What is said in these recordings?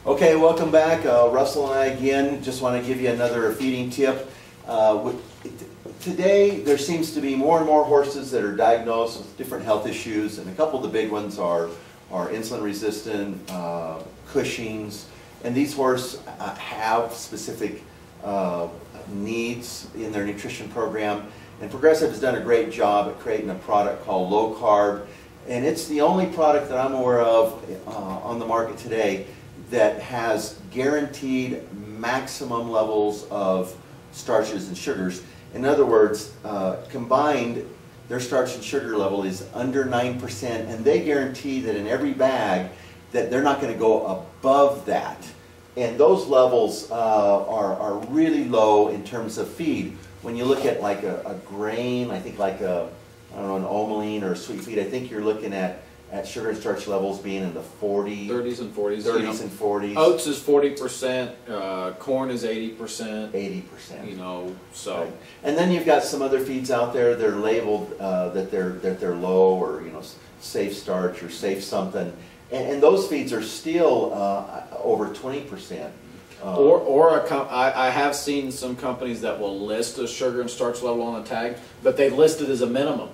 Okay, welcome back. Russell and I again just want to give you another feeding tip. Today there seems to be more and more horses that are diagnosed with different health issues, and a couple of the big ones are insulin resistant, Cushing's, and these horses have specific needs in their nutrition program. And Progressive has done a great job at creating a product called Low-Carb, and it's the only product that I'm aware of on the market today that has guaranteed maximum levels of starches and sugars. In other words, combined, their starch and sugar level is under 9%, and they guarantee that in every bag that they're not going to go above that. And those levels are really low in terms of feed. When you look at like a grain, I think like I don't know, an omeline or a sweet feed, I think you're looking at sugar and starch levels being in the 30s and 40s. Oats is 40%, corn is 80%. 80%. You know, so. Right. And then you've got some other feeds out there that are labeled that they're low, or safe starch or safe something, and those feeds are still over 20%. I have seen some companies that will list a sugar and starch level on the tag, but they list it as a minimum.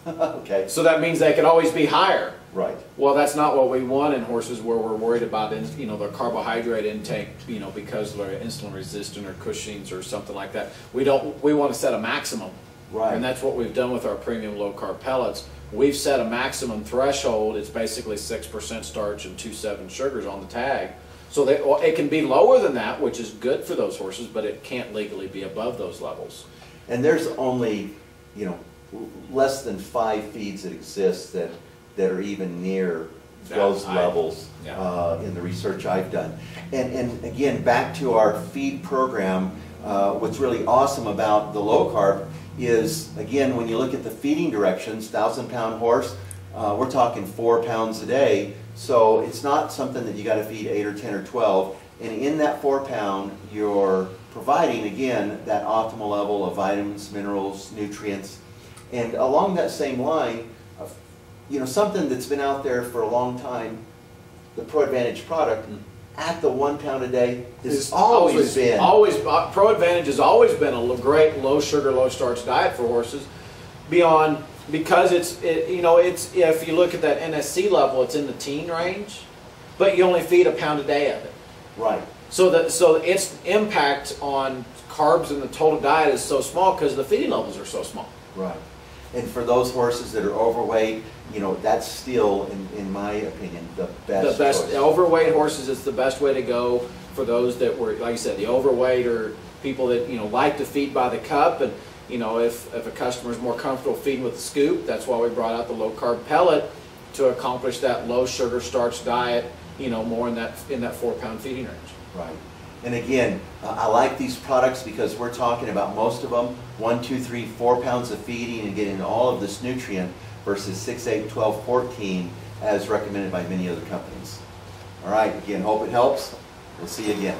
Okay. So that means they could always be higher. Right. Well, that's not what we want in horses, where we're worried about their carbohydrate intake, because they're insulin resistant or Cushing's or something like that. We want to set a maximum. Right. And that's what we've done with our premium low carb pellets. We've set a maximum threshold. It's basically 6% starch and 2.7 sugars on the tag. So it can be lower than that, which is good for those horses, but it can't legally be above those levels. And there's only, less than 5 feeds that exist that are even near those levels in the research I've done. And again, back to our feed program, what's really awesome about the low carb is, again, when you look at the feeding directions, 1,000-pound horse, we're talking 4 pounds a day. So it's not something that you got to feed 8 or 10 or 12. And in that 4 pound, you're providing, again, that optimal level of vitamins, minerals, nutrients. And along that same line, something that's been out there for a long time, the ProAdvantage product, at the 1 pound a day, has always been. ProAdvantage has always been a great low sugar, low starch diet for horses. Because if you look at that NSC level, it's in the teen range, but you only feed 1 pound a day of it. Right. So its impact on carbs in the total diet is so small because the feeding levels are so small. Right. And for those horses that are overweight, that's still, in my opinion, the best choice. Overweight horses, it's the best way to go for those that were, like I said, the overweight, or people that like to feed by the cup. And if a customer is more comfortable feeding with the scoop, that's why we brought out the low carb pellet to accomplish that low sugar starch diet. More in that 4 pound feeding range. Right. And again, I like these products because we're talking about most of them 1, 2, 3, 4 pounds of feeding and getting all of this nutrient versus 6, 8, 12, 14 as recommended by many other companies. All right, again, hope it helps. We'll see you again.